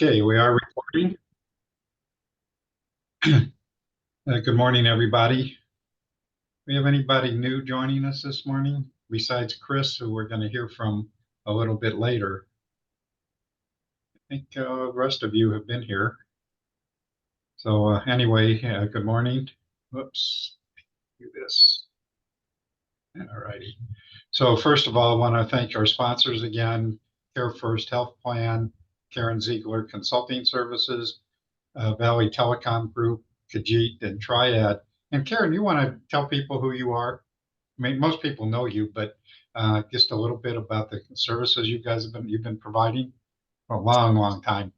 Okay, we are recording. Good morning, everybody. We have anybody new joining us this morning besides Chris, who we're going to hear from a little bit later? I think the rest of you have been here. So anyway, good morning. Whoops, do this. All righty. So first of all, I want to thank our sponsors again, Care First Health Plan, Karen Ziegler Consulting Services, Valley Telecom Group, Khajiit, and Triad. And Karen, you want to tell people who you are? I mean, most people know you, but just a little bit about the services you guys you've been providing for a long, long time.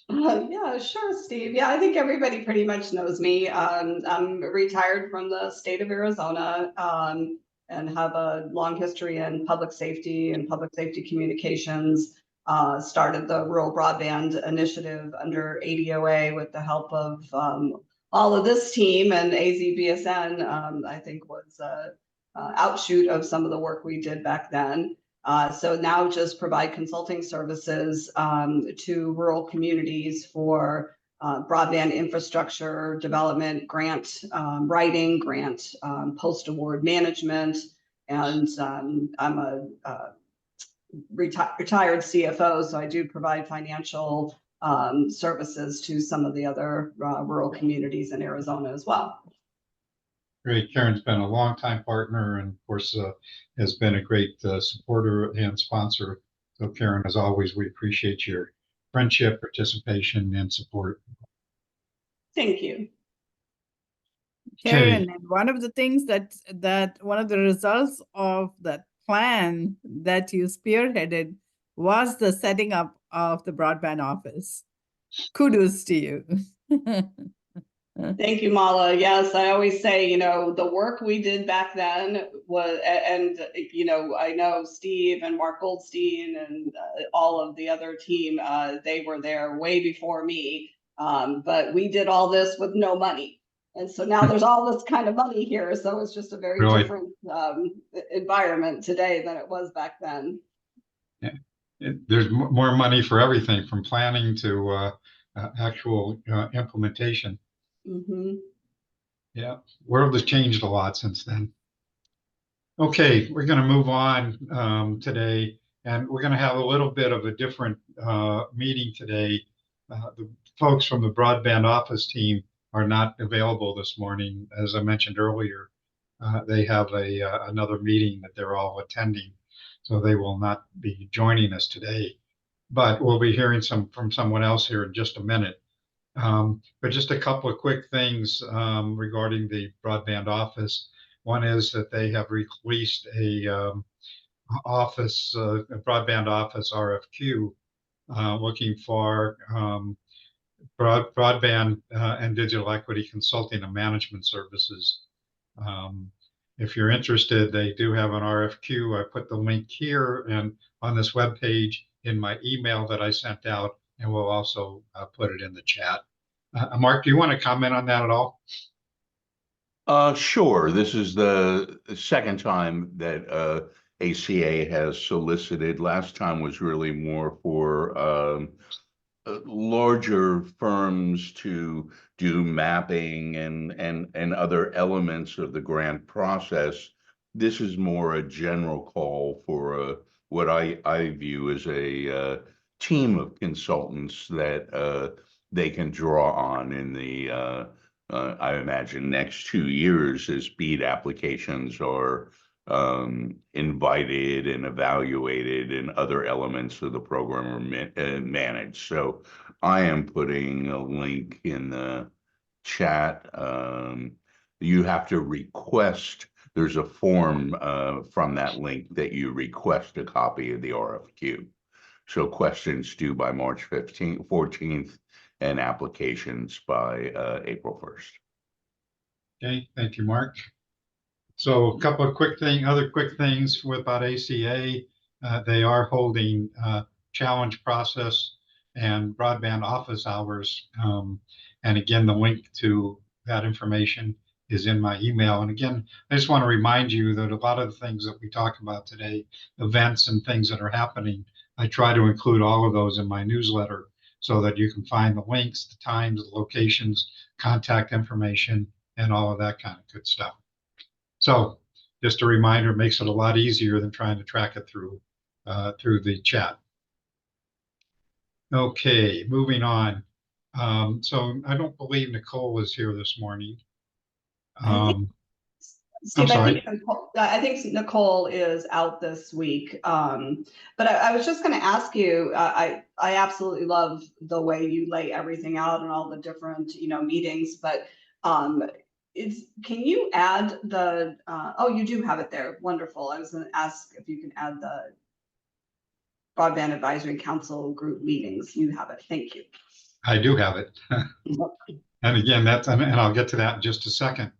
Yeah, sure, Steve. Yeah, I think everybody pretty much knows me. I'm retired from the state of Arizona and have a long history in public safety and public safety communications. Started the Rural Broadband Initiative under ADOA with the help of all of this team, and AZBSN, I think, was outshoot of some of the work we did back then. So now just provide consulting services to rural communities for broadband infrastructure development, grant writing, grant post-award management. And I'm a retired CFO, so I do provide financial services to some of the other rural communities in Arizona as well. Great. Karen's been a longtime partner and, of course, has been a great supporter and sponsor. So, Karen, as always, we appreciate your friendship, participation, and support. Thank you. Karen, and one of the things that one of the results of that plan that you spearheaded was the setting up of the broadband office. Kudos to you. Thank you, Mala. Yes, I always say, the work we did back then was, and, I know Steve and Mark Goldstein and all of the other team, they were there way before me. But we did all this with no money. And so now there's all this kind of money here. So it's just a very different environment today than it was back then. Yeah. There's more money for everything from planning to actual implementation. Mm-hmm. Yeah, world has changed a lot since then. Okay, we're going to move on today, and we're going to have a little bit of a different meeting today. The folks from the broadband office team are not available this morning. As I mentioned earlier, they have another meeting that they're all attending, so they will not be joining us today. But we'll be hearing from someone else here in just a minute. But just a couple of quick things regarding the broadband office. One is that they have released a broadband office RFQ looking for broadband and digital equity consulting and management services. If you're interested, they do have an RFQ. I put the link here and on this webpage in my email that I sent out, and we'll also put it in the chat. Mark, do you want to comment on that at all? Sure. This is the second time that ACA has solicited. Last time was really more for larger firms to do mapping and other elements of the grant process. This is more a general call for what I view as a team of consultants that they can draw on in the I imagine next 2 years as BEAD applications are invited and evaluated and other elements of the program are managed. So I am putting a link in the chat. You have to request, there's a form from that link that you request a copy of the RFQ. So questions due by March 14th and applications by April 1st. Okay, thank you, Mark. So a couple of other quick things about ACA. They are holding challenge process and broadband office hours. And again, the link to that information is in my email. And again, I just want to remind you that a lot of the things that we talk about today, events and things that are happening, I try to include all of those in my newsletter. so that you can find the links, the times, the locations, contact information, and all of that kind of good stuff. So just a reminder, makes it a lot easier than trying to track it through the chat. Okay, moving on. So I don't believe Nicole is here this morning. I think, I'm Steve, sorry. I think Nicole is out this week. But I was just going to ask you, I absolutely love the way you lay everything out and all the different, meetings, but can you add the, oh, you do have it there. Wonderful. I was going to ask if you can add the Broadband Advisory Council group meetings. You have it. Thank you. I do have it. And again, and I'll get to that in just a second.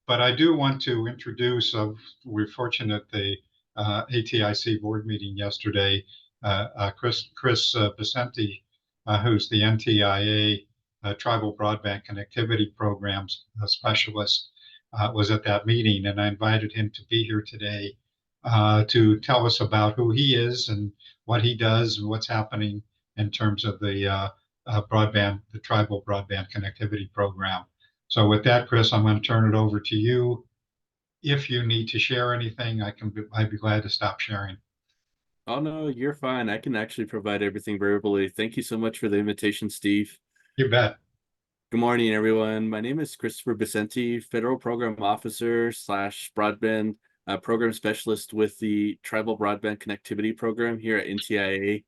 But I do want to introduce, we're fortunate the ATIC board meeting yesterday, Chris Vicente, who's the NTIA Tribal Broadband Connectivity Programs specialist, was at that meeting, and I invited him to be here today to tell us about who he is and what he does and what's happening in terms of the Tribal Broadband Connectivity Program. So with that, Chris, I'm going to turn it over to you. If you need to share anything, I'd be glad to stop sharing. Oh, no, you're fine. I can actually provide everything verbally. Thank you so much for the invitation, Steve. You bet. Good morning, everyone. My name is Christopher Vicente, Federal Program Officer / Broadband Program Specialist with the Tribal Broadband Connectivity Program here at NTIA.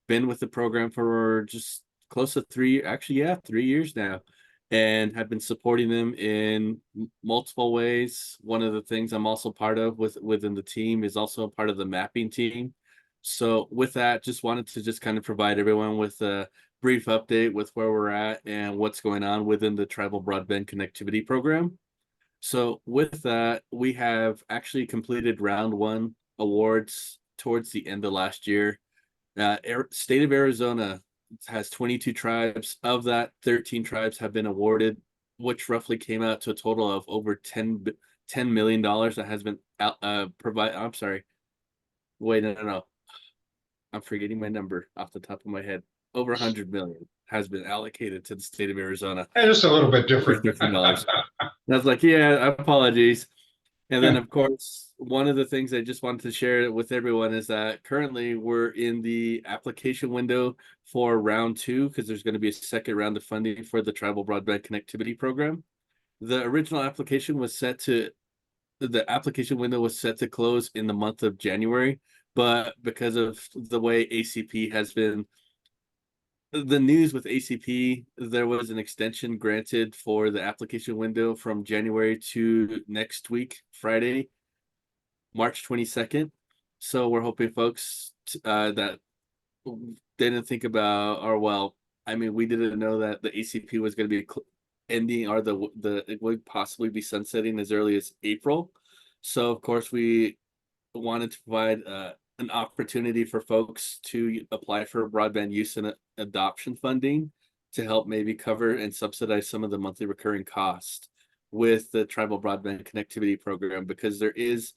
Been with the program for just close to 3 years now, and have been supporting them in multiple ways. One of the things I'm also part of within the team is also a part of the mapping team. So with that, just wanted to just kind of provide everyone with a brief update with where we're at and what's going on within the Tribal Broadband Connectivity Program. So with that, we have actually completed round 1 awards towards the end of last year. State of Arizona has 22 tribes. Of that, 13 tribes have been awarded, which roughly came out to a total of over $10 million that has been provided. I'm sorry. Wait, no. I'm forgetting my number off the top of my head. Over 100 million has been allocated to the state of Arizona. Just a little bit different. $13. I was like, yeah, apologies. And then, of course, one of the things I just wanted to share with everyone is that currently we're in the application window for round 2, because there's going to be a second round of funding for the Tribal Broadband Connectivity Program. The original application was the application window was set to close in the month of January, but because of the way ACP has been, the news with ACP, there was an extension granted for the application window from January to next week, Friday, March 22nd. So we're hoping folks that didn't think about, we didn't know that the ACP was going to be ending, or it would possibly be sunsetting as early as April. So of course we wanted to provide an opportunity for folks to apply for broadband use and adoption funding to help maybe cover and subsidize some of the monthly recurring cost with the Tribal Broadband Connectivity Program, because there is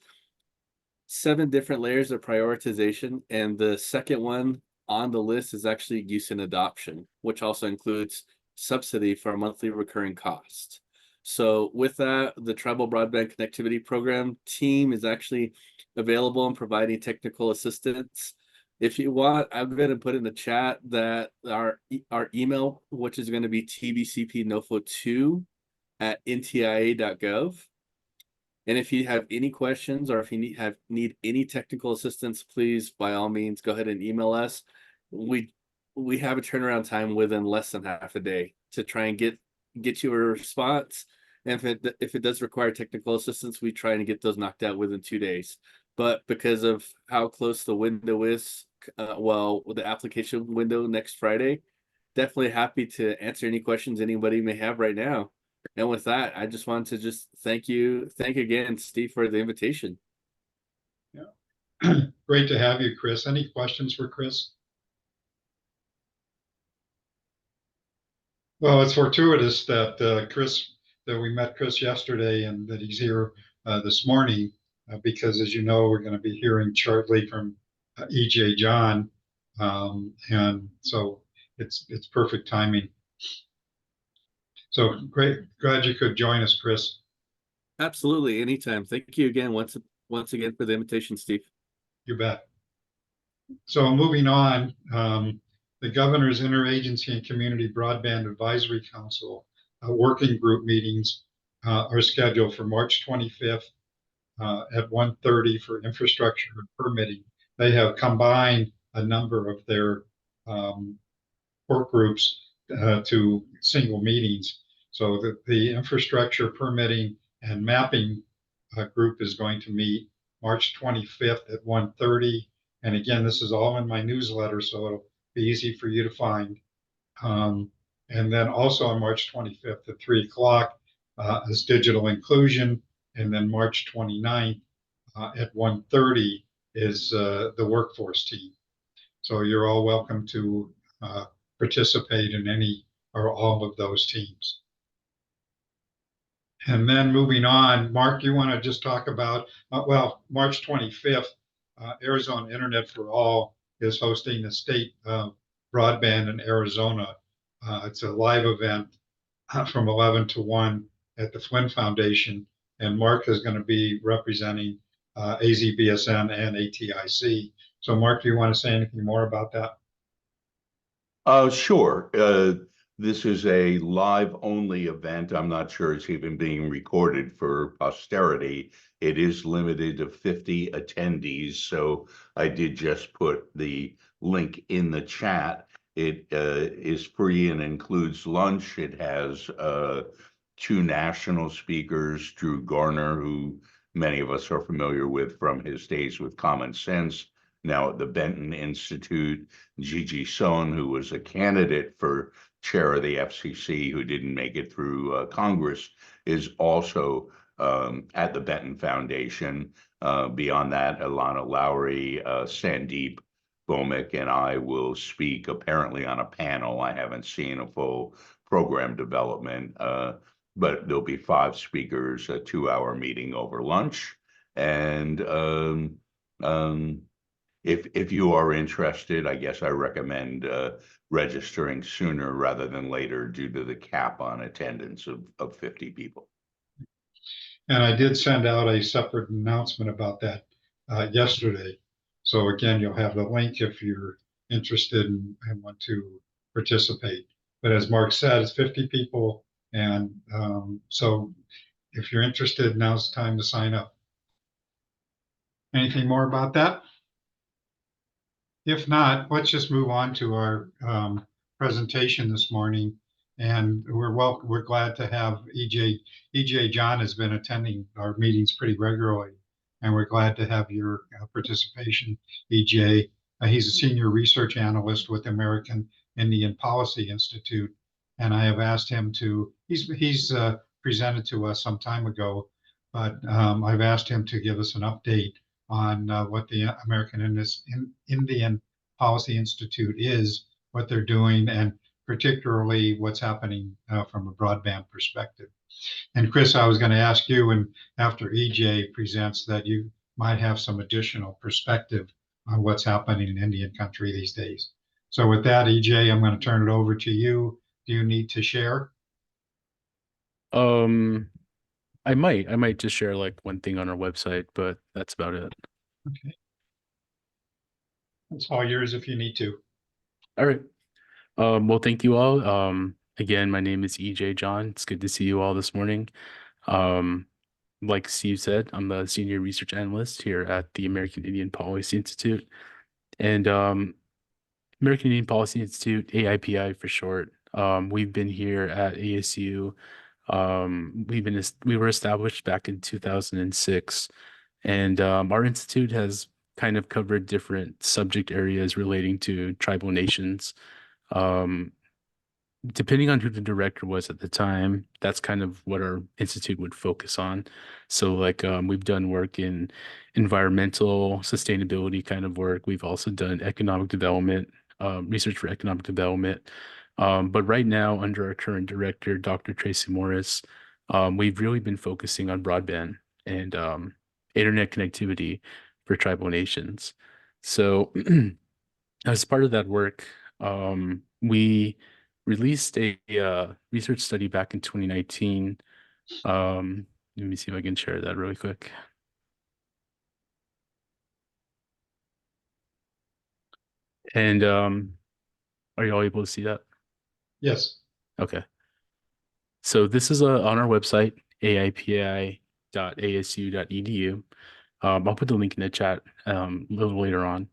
7 different layers of prioritization, and the second one on the list is actually use and adoption, which also includes subsidy for a monthly recurring cost. So with that, the Tribal Broadband Connectivity Program team is actually available and providing technical assistance. If you want, I'm going to put in the chat that our email, which is going to be tbcpnofo2@ntia.gov. And if you have any questions, or if you need any technical assistance, please, by all means, go ahead and email us. We have a turnaround time within less than half a day to try and get you a response. And if it does require technical assistance, we try and get those knocked out within 2 days. But because of how close the window is, the application window next Friday, definitely happy to answer any questions anybody may have right now. And with that, I just want to just thank again, Steve, for the invitation. Yeah. Great to have you, Chris. Any questions for Chris? Well, it's fortuitous that we met Chris yesterday and that he's here this morning, because, as you know, we're going to be hearing shortly from EJ John. And so it's perfect timing. So great, glad you could join us, Chris. Absolutely, anytime. Thank you again once again for the invitation, Steve. You bet. So moving on, the Governor's Interagency and Community Broadband Advisory Council working group meetings are scheduled for March 25th at 1:30 for infrastructure and permitting. They have combined a number of their work groups to single meetings. So the infrastructure permitting and mapping group is going to meet March 25th at 1:30. And again, this is all in my newsletter, so it'll be easy for you to find. And then also on March 25th at 3 o'clock is digital inclusion. And then March 29th at 1:30 is the workforce team. So you're all welcome to participate in any or all of those teams. And then moving on, Mark, you want to just talk about, well, March 25th, Arizona Internet for All is hosting a state broadband in Arizona. It's a live event from 11 to 1 at the Flynn Foundation. And Mark is going to be representing AZBSN and ATIC. So Mark, do you want to say anything more about that? Sure. This is a live only event. I'm not sure it's even being recorded for posterity. It is limited to 50 attendees. So I did just put the link in the chat. It is free and includes lunch. It has 2 national speakers, Drew Garner, who many of us are familiar with from his days with Common Sense, now at the Benton Institute. Gigi Sohn, who was a candidate for chair of the FCC, who didn't make it through Congress, is also at the Benton Foundation. Beyond that, Ilana Lowry, Sandeep Bhowmick, and I will speak apparently on a panel. I haven't seen a full program development, but there'll be 5 speakers, a 2-hour meeting over lunch. And if you are interested, I guess I recommend registering sooner rather than later due to the cap on attendance of 50 people. And I did send out a separate announcement about that yesterday. So again, you'll have the link if you're interested and want to participate. But as Mark said, it's 50 people. And so if you're interested, now's the time to sign up. Anything more about that? If not, let's just move on to our presentation this morning. And we're glad to have EJ John has been attending our meetings pretty regularly. And we're glad to have your participation, EJ. He's a senior research analyst with American Indian Policy Institute. And I have asked him to, he's presented to us some time ago, but I've asked him to give us an update on what the American Indian Policy Institute is, what they're doing, and particularly what's happening from a broadband perspective. And Chris, I was going to ask you, and after EJ presents, that you might have some additional perspective on what's happening in Indian country these days. So with that, EJ, I'm going to turn it over to you. Do you need to share? I might just share like one thing on our website, but that's about it. Okay. It's all yours if you need to. All right. Well, thank you all. Again, my name is EJ John. It's good to see you all this morning. Like Steve said, I'm the senior research analyst here at the American Indian Policy Institute. And American Indian Policy Institute, AIPI for short. We've been here at ASU. We were established back in 2006, and our institute has kind of covered different subject areas relating to tribal nations. Depending on who the director was at the time, that's kind of what our institute would focus on. So like we've done work in environmental sustainability kind of work. We've also done economic development, research for economic development. But right now, under our current director, Dr. Tracy Morris, we've really been focusing on broadband and internet connectivity for tribal nations. So as part of that work, we released a research study back in 2019. Let me see if I can share that really quick. And are you all able to see that? Yes. Okay. So this is on our website, aipi.asu.edu. I'll put the link in the chat a little later on.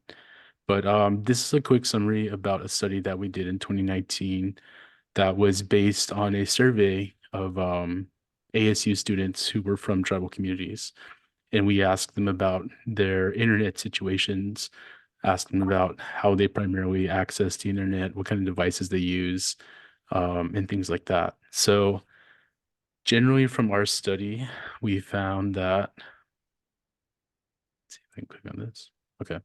But this is a quick summary about a study that we did in 2019 that was based on a survey of ASU students who were from tribal communities. And we asked them about their internet situations, asked them about how they primarily access the internet, what kind of devices they use, and things like that. So generally from our study, we found that, let's see if I can click on this. Okay.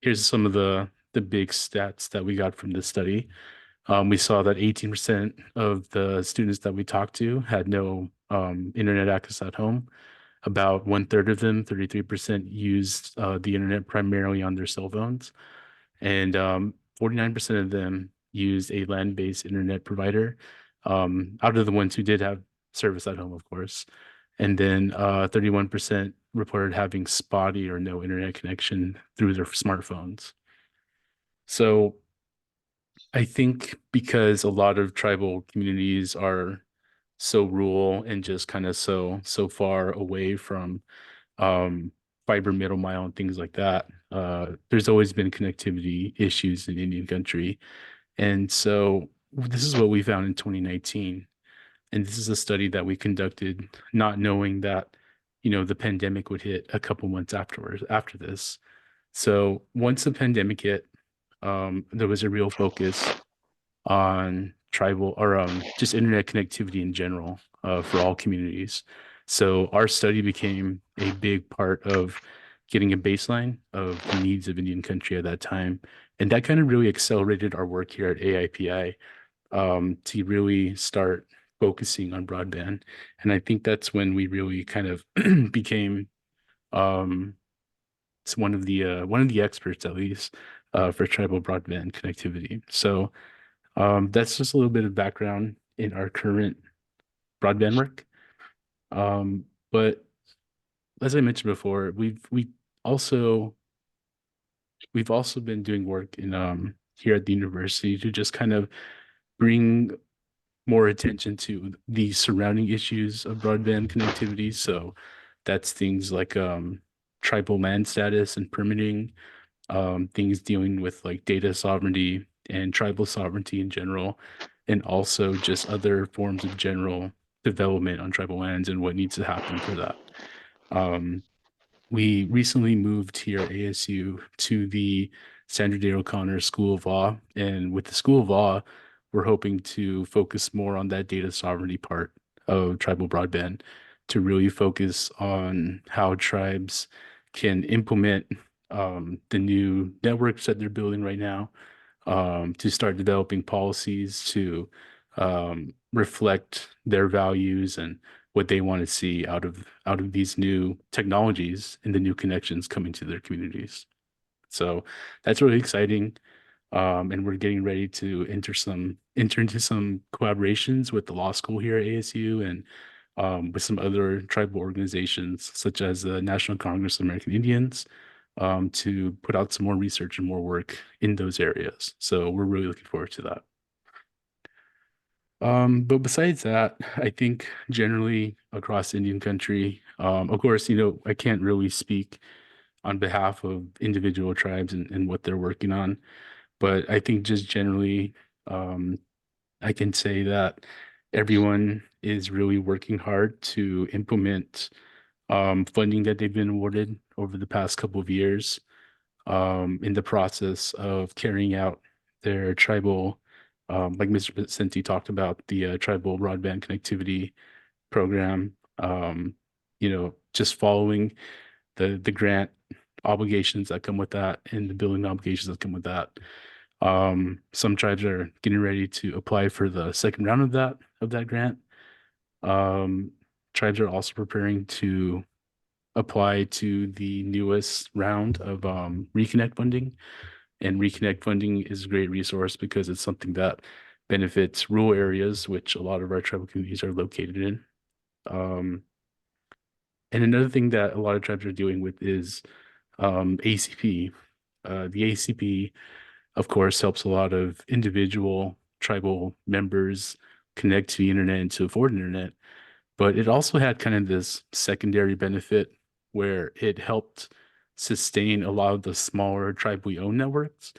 Here's some of the big stats that we got from this study. We saw that 18% of the students that we talked to had no internet access at home. About 1/3 of them, 33%, used the internet primarily on their cell phones. And 49% of them used a land-based internet provider, out of the ones who did have service at home, of course. And then 31% reported having spotty or no internet connection through their smartphones. So I think because a lot of tribal communities are so rural and just kind of so far away from fiber middle mile and things like that, there's always been connectivity issues in Indian country. And so this is what we found in 2019. And this is a study that we conducted not knowing that, the pandemic would hit a couple months afterwards after this. So once the pandemic hit, there was a real focus on tribal or just internet connectivity in general for all communities. So our study became a big part of getting a baseline of the needs of Indian country at that time. And that kind of really accelerated our work here at AIPI to really start focusing on broadband. And I think that's when we really kind of became it's one of the experts, at least, for tribal broadband connectivity. So that's just a little bit of background in our current broadband work. But as I mentioned before, also we've also been doing work in here at the university to just kind of bring more attention to the surrounding issues of broadband connectivity. So that's things like tribal land status and permitting, things dealing with like data sovereignty and tribal sovereignty in general, and also just other forms of general development on tribal lands and what needs to happen for that. We recently moved here at ASU to the Sandra Day O'Connor School of Law, and with the School of Law, we're hoping to focus more on that data sovereignty part of tribal broadband to really focus on how tribes can implement the new networks that they're building right now, to start developing policies to reflect their values and what they want to see out of these new technologies and the new connections coming to their communities. So that's really exciting. And we're getting ready to enter into some collaborations with the law school here at ASU and with some other tribal organizations such as the National Congress of American Indians, to put out some more research and more work in those areas. So we're really looking forward to that. But besides that, I think generally across Indian country, of course, I can't really speak on behalf of individual tribes and what they're working on, but I think just generally, I can say that everyone is really working hard to implement funding that they've been awarded over the past couple of years, in the process of carrying out their tribal, like Mr. Vicente talked about, the tribal broadband connectivity program, just following the grant obligations that come with that and the billing obligations that come with that. Some tribes are getting ready to apply for the second round of that grant. Tribes are also preparing to apply to the newest round of reconnect funding. And Reconnect funding is a great resource because it's something that benefits rural areas, which a lot of our tribal communities are located in. And another thing that a lot of tribes are dealing with is ACP. The ACP, of course, helps a lot of individual tribal members connect to the internet and to afford internet. But it also had kind of this secondary benefit where it helped sustain a lot of the smaller tribally owned networks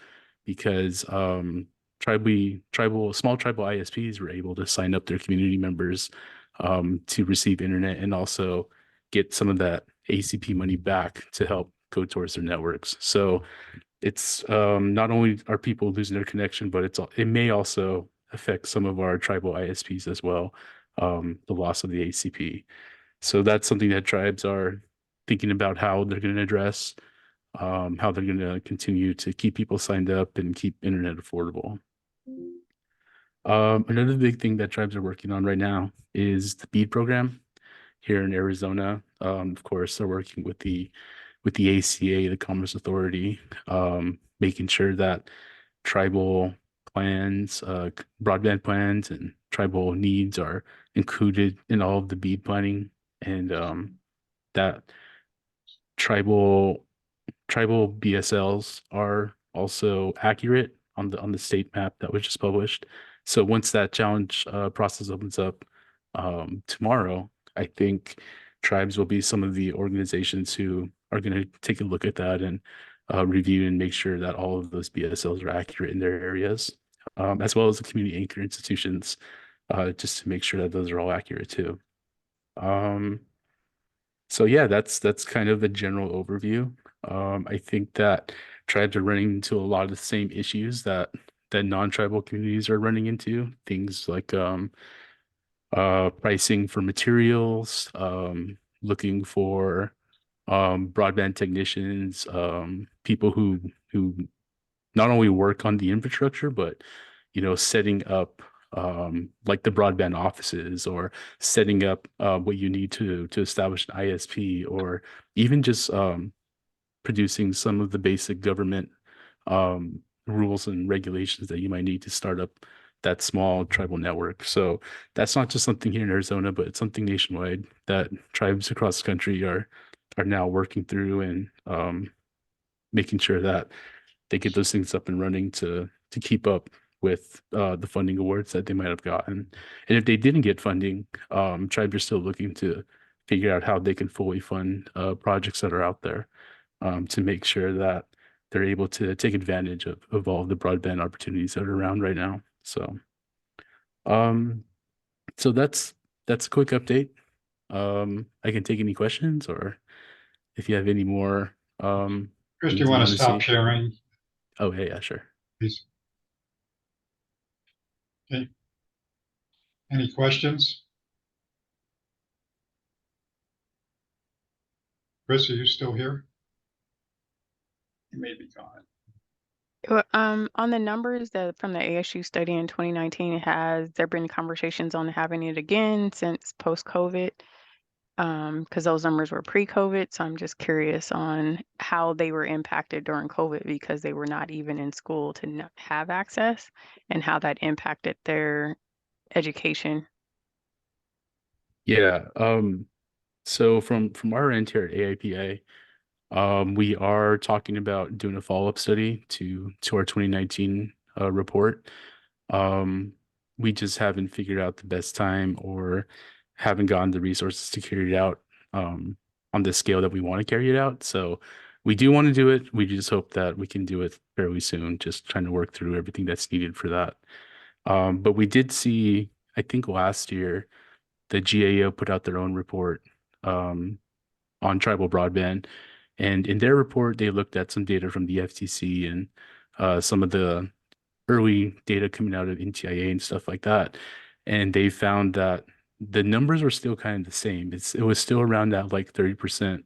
because small tribal ISPs were able to sign up their community members to receive internet and also get some of that ACP money back to help go towards their networks. So it's not only are people losing their connection, but it may also affect some of our tribal ISPs as well, the loss of the ACP. So that's something that tribes are thinking about how they're going to address, how they're going to continue to keep people signed up and keep internet affordable. Another big thing that tribes are working on right now is the BEAD program here in Arizona. Of course, they're working with the ACA, the Commerce Authority, making sure that tribal plans, broadband plans, and tribal needs are included in all of the BEAD planning, and that tribal BSLs are also accurate on the state map that was just published. So once that challenge process opens up tomorrow, I think tribes will be some of the organizations who are going to take a look at that and review and make sure that all of those BSLs are accurate in their areas, as well as the community anchor institutions, just to make sure that those are all accurate too. So yeah, that's kind of the general overview. I think that tribes are running into a lot of the same issues that non-tribal communities are running into. Things like pricing for materials, looking for broadband technicians, people who not only work on the infrastructure, but setting up like the broadband offices or setting up what you need to establish an ISP, or even just producing some of the basic government rules and regulations that you might need to start up that small tribal network. So that's not just something here in Arizona, but it's something nationwide that tribes across the country are now working through and making sure that they get those things up and running to keep up with the funding awards that they might have gotten. And if they didn't get funding, tribes are still looking to figure out how they can fully fund projects that are out there to make sure that they're able to take advantage of all the broadband opportunities that are around right now. So so that's a quick update. I can take any questions, or if you have any more Chris, do things you want to wanna stop see. sharing, Oh, yeah, sure. please? Okay. Any questions? Chris, are you still here? You may be gone. On the numbers that from the ASU study in 2019, has there been conversations on having it again since post-COVID? Because those numbers were pre-COVID, so I'm just curious on how they were impacted during COVID because they were not even in school to not have access, and how that impacted their education. Yeah. So from our end here at AIPA, we are talking about doing a follow-up study to our 2019 report. We just haven't figured out the best time or haven't gotten the resources to carry it out on the scale that we want to carry it out. So we do want to do it. We just hope that we can do it fairly soon, just trying to work through everything that's needed for that. But we did see, I think last year, the GAO put out their own report on tribal broadband. And in their report, they looked at some data from the FTC and some of the early data coming out of NTIA and stuff like that. And they found that the numbers were still kind of the same. It was still around that like 30%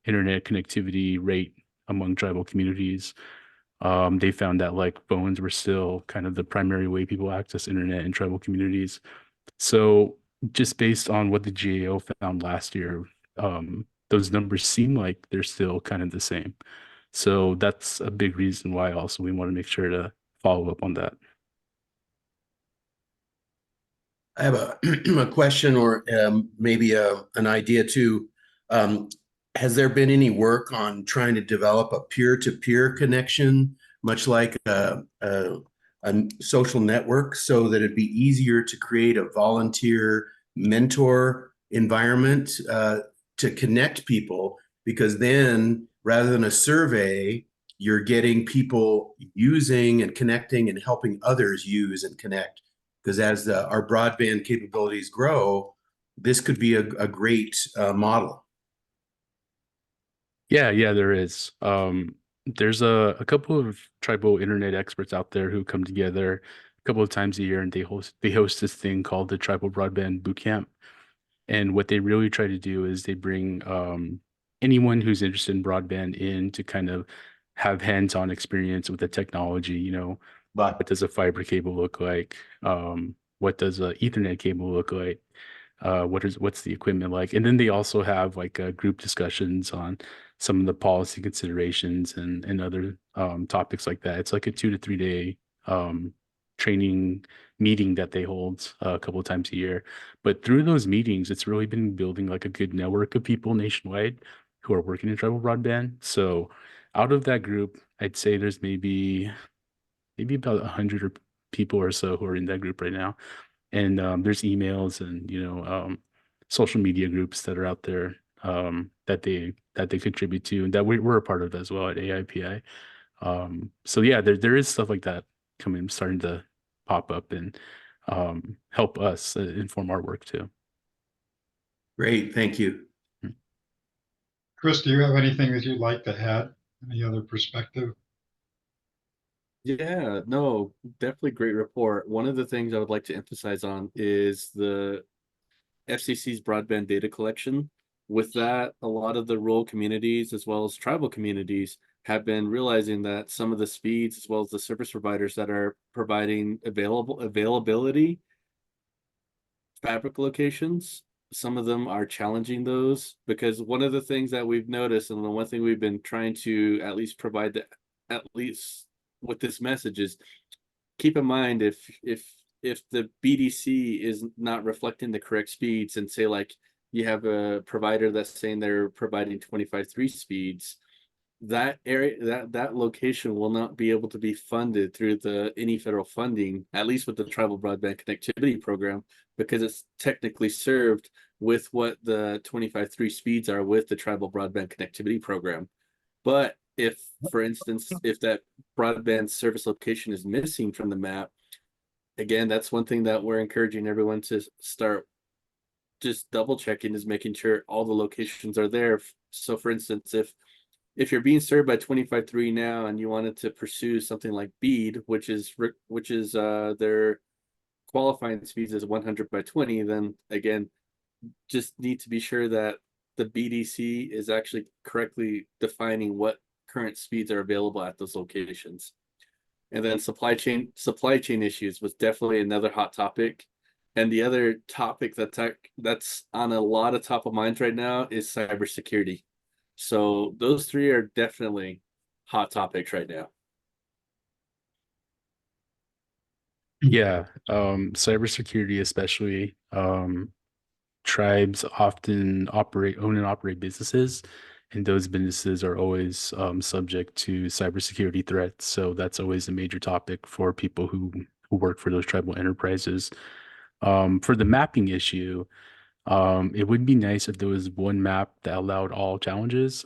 internet connectivity rate among tribal communities. They found that like phones were still kind of the primary way people access internet in tribal communities. So just based on what the GAO found last year, those numbers seem like they're still kind of the same. So that's a big reason why also we want to make sure to follow up on that. I have a, a question or maybe an idea too. Um, has there been any work on trying to develop a peer-to-peer connection, much like a social network, so that it'd be easier to create a volunteer mentor environment to connect people? Because then, rather than a survey, you're getting people using and connecting and helping others use and connect. Because as our broadband capabilities grow, this could be a great model. Yeah, there is. There's a couple of tribal internet experts out there who come together a couple of times a year, and they host this thing called the Tribal Broadband Bootcamp. And what they really try to do is they bring anyone who's interested in broadband in to kind of have hands-on experience with the technology. You know, what does a fiber cable look like? What does a Ethernet cable look like? What's the equipment like? And then they also have like group discussions on some of the policy considerations and other topics like that. It's like a 2 to 3 day training meeting that they hold a couple of times a year. But through those meetings, it's really been building like a good network of people nationwide who are working in tribal broadband. So out of that group, I'd say there's maybe about 100 people or so who are in that group right now. And there's emails and social media groups that are out there that they contribute to and that we're a part of as well at AIPI. So yeah, there is stuff like that starting to pop up and help us inform our work too. Great, thank you. Chris, do you have anything that you'd like to add? Any other perspective? Yeah, no, definitely great report. One of the things I would like to emphasize on is the FCC's broadband data collection. With that, a lot of the rural communities as well as tribal communities have been realizing that some of the speeds as well as the service providers that are providing availability fabric locations, some of them are challenging those, because one of the things that we've noticed and the one thing we've been trying to at least provide at least with this message is keep in mind if the BDC is not reflecting the correct speeds, and say like you have a provider that's saying they're providing 25.3 speeds, that area that location will not be able to be funded through any federal funding, at least with the tribal broadband connectivity program, because it's technically served with what the 25.3 speeds are with the tribal broadband connectivity program. But if, for instance, if that broadband service location is missing from the map, again, that's one thing that we're encouraging everyone to start just double checking, is making sure all the locations are there. So for instance, if you're being served by 25.3 now and you wanted to pursue something like BEAD, which is their qualifying speeds is 100 by 20, then again, just need to be sure that the BDC is actually correctly defining what current speeds are available at those locations. And then supply chain issues was definitely another hot topic. And the other topic that's on a lot of top of minds right now is cybersecurity. So those three are definitely hot topics right now. Yeah, cybersecurity especially. Tribes often own and operate businesses, and those businesses are always subject to cybersecurity threats. So that's always a major topic for people who work for those tribal enterprises. For the mapping issue, it would be nice if there was one map that allowed all challenges,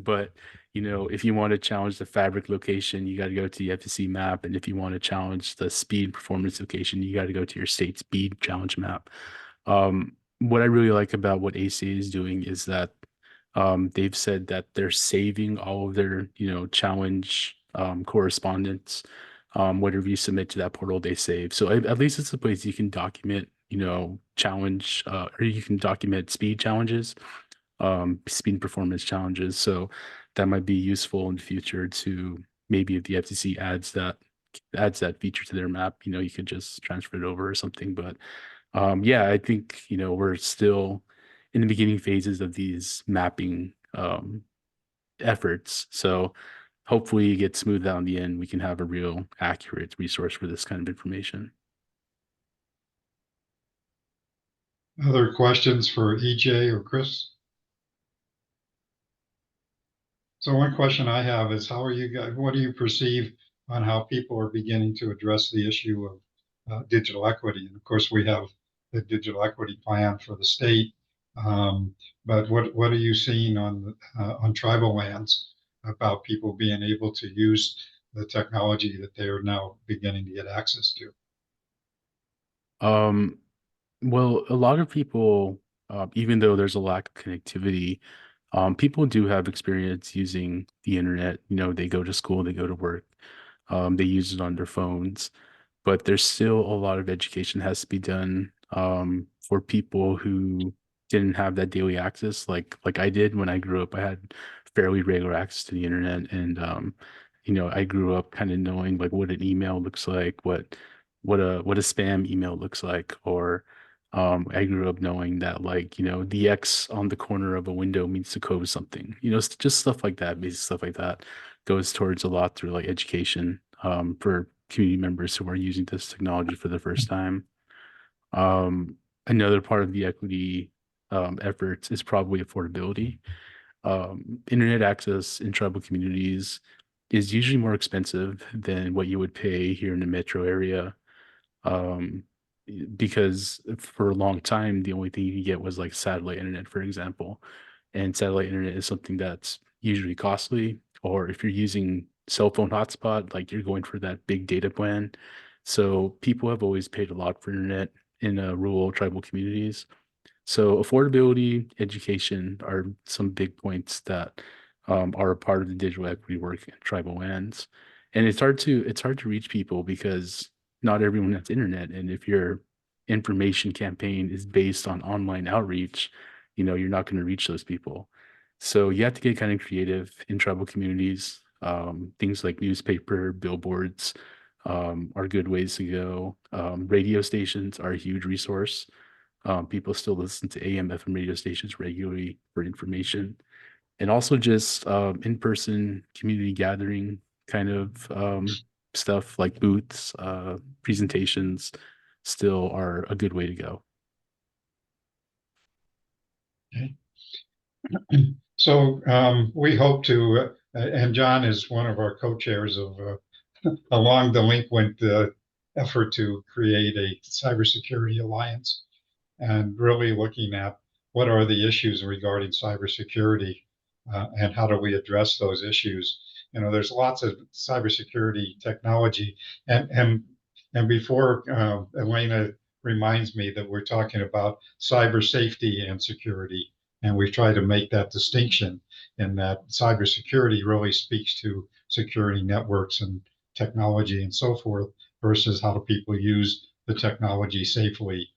but if you want to challenge the fabric location, you got to go to the FCC map, and if you want to challenge the speed performance location, you got to go to your state speed challenge map. What I really like about what ACA is doing is that they've said that they're saving all of their challenge correspondence. Whatever you submit to that portal, they save. So at least it's a place you can document challenge or you can document speed challenges, speed performance challenges. So that might be useful in the future to maybe if the FCC adds that feature to their map, you could just transfer it over or something. But yeah, I think we're still in the beginning phases of these mapping efforts. So hopefully get smoothed out in the end. We can have a real accurate resource for this kind of information. Other questions for EJ or Chris? So one question I have is, how are you guys, what do you perceive on how people are beginning to address the issue of digital equity? And of course, we have the digital equity plan for the state. But what are you seeing on tribal lands about people being able to use the technology that they are now beginning to get access to? Well, a lot of people, even though there's a lack of connectivity, people do have experience using the internet. You know, they go to school, they go to work, they use it on their phones, but there's still a lot of education has to be done for people who didn't have that daily access, like I did when I grew up. I had fairly regular access to the internet, and you know, I grew up kind of knowing like what an email looks like, what a spam email looks like, or I grew up knowing that, like, you know, the X on the corner of a window means to code something, you know, just stuff like that, basic stuff like that goes towards a lot through like education for community members who are using this technology for the first time. Another part of the equity efforts is probably affordability. Internet access in tribal communities is usually more expensive than what you would pay here in the metro area. Um, because for a long time, the only thing you could get was like satellite internet, for example. And satellite internet is something that's usually costly, or if you're using cell phone hotspot, like you're going for that big data plan. So people have always paid a lot for internet in rural tribal communities. So affordability, education are some big points that are a part of the digital equity work in tribal lands. And it's hard to reach people because not everyone has internet. And if your information campaign is based on online outreach, you know, you're not going to reach those people. So you have to get kind of creative in tribal communities. Things like newspaper, billboards are good ways to go. Radio stations are a huge resource. People still listen to AM, FM radio stations regularly for information, and also just in-person community gathering kind of stuff like booths, presentations still are a good way to go. Okay. So we hope to, and John is one of our co-chairs of a long delinquent effort to create a cybersecurity alliance, and really looking at what are the issues regarding cybersecurity and how do we address those issues. You know, there's lots of cybersecurity technology, and before Elena reminds me that we're talking about cyber safety and security, and we try to make that distinction in that cybersecurity really speaks to security networks and technology and so forth versus how do people use the technology safely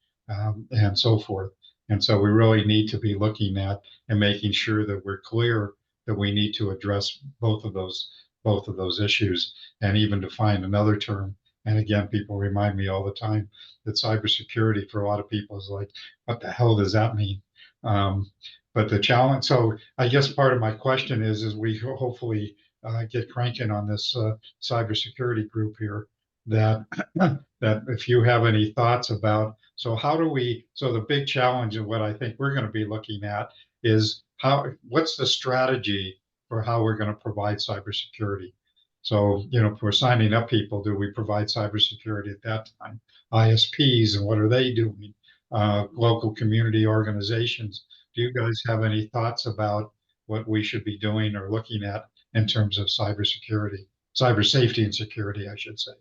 and so forth. And so we really need to be looking at and making sure that we're clear that we need to address both of those issues, and even define another term. And again, people remind me all the time that cybersecurity for a lot of people is like, what the hell does that mean? But the challenge, so I guess part of my question is we hopefully get cranking on this cybersecurity group here, that that if you have any thoughts about, so how do we, so the big challenge of what I think we're going to be looking at is what's the strategy for how we're going to provide cybersecurity? So, you know, if we're signing up people, do we provide cybersecurity at that time? ISPs, and what are they doing? Local community organizations. Do you guys have any thoughts about what we should be doing or looking at in terms of cybersecurity, cyber safety and security, I should say?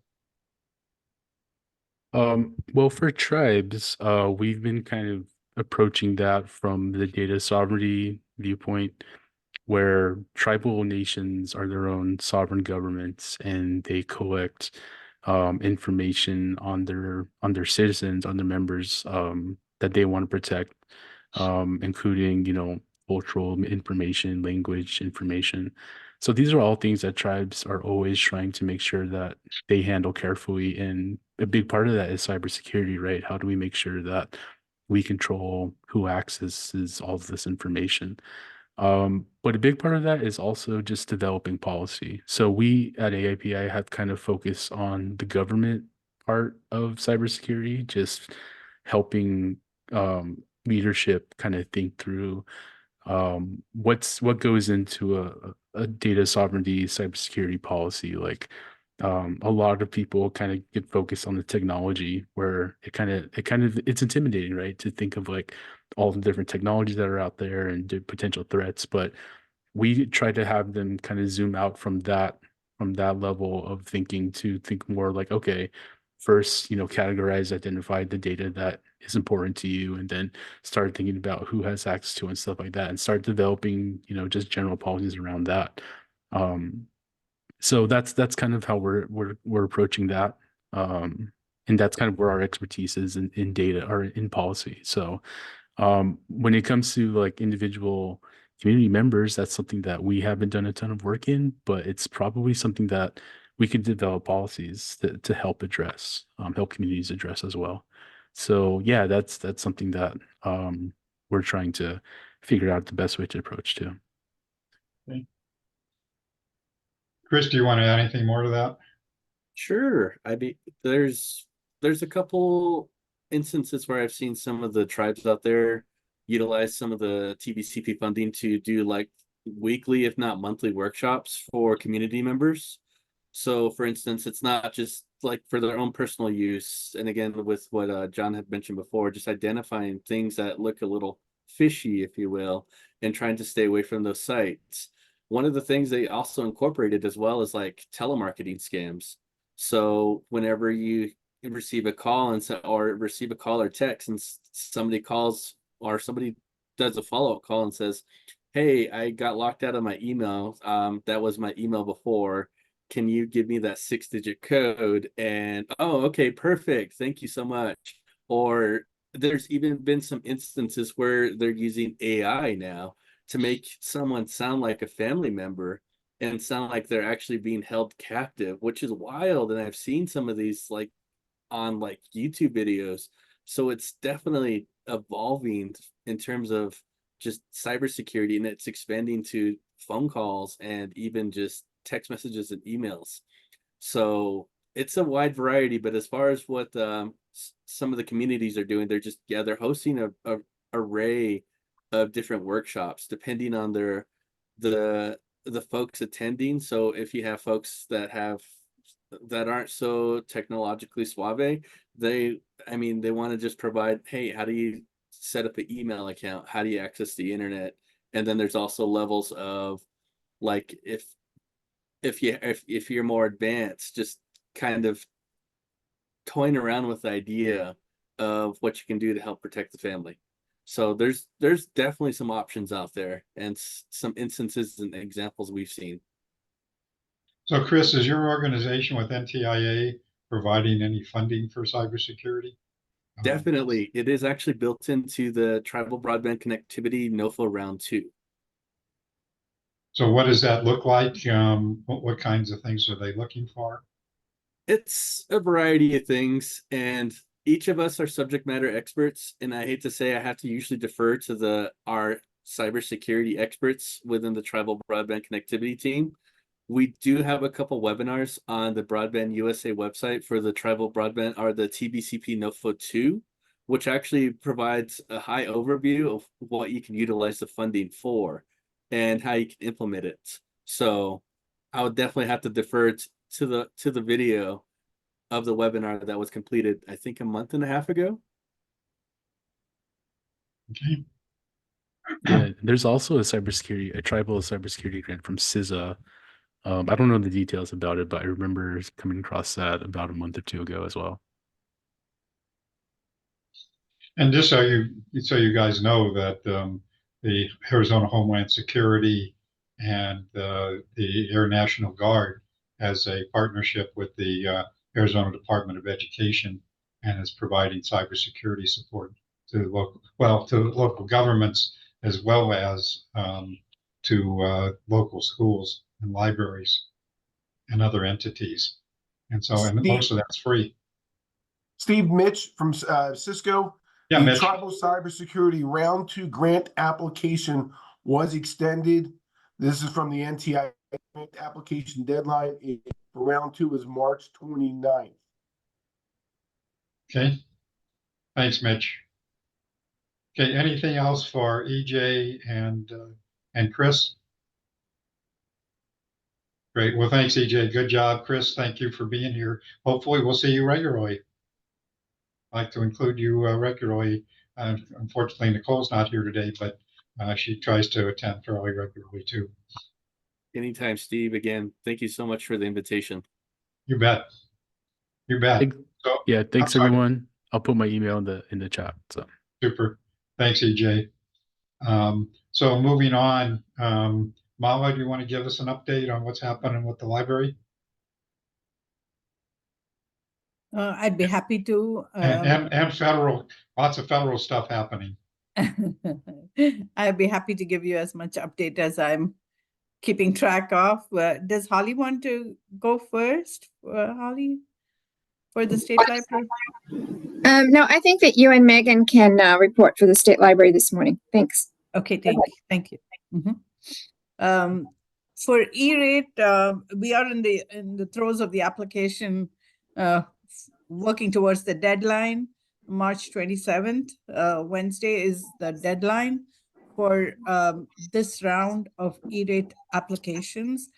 Well, for tribes, we've been kind of approaching that from the data sovereignty viewpoint, where tribal nations are their own sovereign governments and they collect information on their citizens, on their members that they want to protect, including, you know, cultural information, language information. So these are all things that tribes are always trying to make sure that they handle carefully. And a big part of that is cybersecurity, right? How do we make sure that we control who accesses all of this information? But a big part of that is also just developing policy. So we at AIPI have kind of focused on the government part of cybersecurity, just helping leadership kind of think through what goes into a data sovereignty cybersecurity policy. Like a lot of people kind of get focused on the technology, where it's intimidating, right? To think of like all the different technologies that are out there and the potential threats, but we try to have them kind of zoom out from that level of thinking to think more like, okay, first, categorize, identify the data that is important to you, and then start thinking about who has access to and stuff like that, and start developing, just general policies around that. So that's kind of how we're approaching that. And that's kind of where our expertise is in data or in policy. So when it comes to like individual community members, that's something that we haven't done a ton of work in, but it's probably something that we could develop policies to help address, help communities address as well. So yeah, that's something that we're trying to figure out the best way to approach to. Okay. Chris, do you want to add anything more to that? Sure. I mean, there's a couple instances where I've seen some of the tribes out there utilize some of the TBCP funding to do like weekly, if not monthly, workshops for community members. So, for instance, it's not just like for their own personal use. And again, with what John had mentioned before, just identifying things that look a little fishy, if you will, and trying to stay away from those sites. One of the things they also incorporated as well is like telemarketing scams. So whenever you receive a call or receive a call or text, and somebody calls or somebody does a follow-up call and says, "Hey, I got locked out of my email. That was my email before. Can you give me that 6-digit code?" And oh, okay, perfect. Thank you so much. Or there's even been some instances where they're using AI now to make someone sound like a family member and sound like they're actually being held captive, which is wild. And I've seen some of these like on like YouTube videos. So it's definitely evolving in terms of just cybersecurity, and it's expanding to phone calls and even just text messages and emails. So it's a wide variety, but as far as what some of the communities are doing, they're hosting a array of different workshops depending on the folks attending. So if you have folks that aren't so technologically suave, they want to just provide, hey, how do you set up an email account? How do you access the internet? And then there's also levels of like if you're more advanced, just kind of toying around with the idea of what you can do to help protect the family. So there's definitely some options out there and some instances and examples we've seen. So Chris, is your organization with NTIA providing any funding for cybersecurity? Definitely. It is actually built into the Tribal Broadband Connectivity NOFO Round 2. So what does that look like? What kinds of things are they looking for? It's a variety of things, and each of us are subject matter experts. And I hate to say I have to usually defer to our cybersecurity experts within the Tribal Broadband Connectivity team. We do have a couple webinars on the Broadband USA website for the Tribal Broadband or the TBCP NOFO 2, which actually provides a high overview of what you can utilize the funding for and how you can implement it. So I would definitely have to defer to the video of the webinar that was completed, I think, a month and a half ago. Okay. Yeah, there's also a tribal cybersecurity grant from CISA. I don't know the details about it, but I remember coming across that about a month or two ago as well. And just so you guys know that the Arizona Homeland Security and the Air National Guard has a partnership with the Arizona Department of Education and is providing cybersecurity support to local governments as well as to local schools and libraries and other entities. And most of that's free. Steve, Mitch from Cisco. Yeah, The Mitch. Tribal Cybersecurity Round 2 grant application was extended. This is from the NTI application deadline for round 2 is March 29th. Okay, thanks, Mitch. Okay, anything else for EJ and Chris? Great. Well, thanks, EJ. Good job, Chris. Thank you for being here. Hopefully, we'll see you regularly. I'd like to include you regularly. Unfortunately, Nicole's not here today, but she tries to attend fairly regularly too. Anytime, Steve. Again, thank you so much for the invitation. You bet. You bet. So, Yeah, thanks I'm sorry. everyone. I'll put my email in the chat. So Super. Thanks, EJ. So moving on, Mala, do you want to give us an update on what's happening with the library? I'd be happy to. And federal, lots of federal stuff happening. I'd be happy to give you as much update as I'm keeping track of. Does Holly want to go first? Holly, for the state library? No, I think that you and Megan can report for the state library this morning. Thanks. Okay, thank you. For E-rate, we are in the throes of the application, working towards the deadline. March 27th, Wednesday is the deadline for this round of E-rate applications.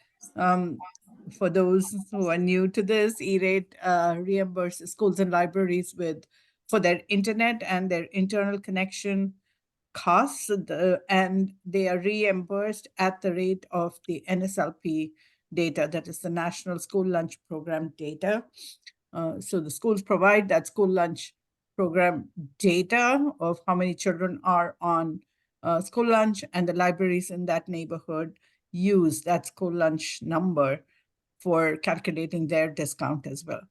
For those who are new to this, E-rate reimburses schools and libraries for their internet and their internal connection costs, and they are reimbursed at the rate of the NSLP data, that is the National School Lunch Program data. So the schools provide that school lunch program data of how many children are on school lunch, and the libraries in that neighborhood use that school lunch number for calculating their discount as well.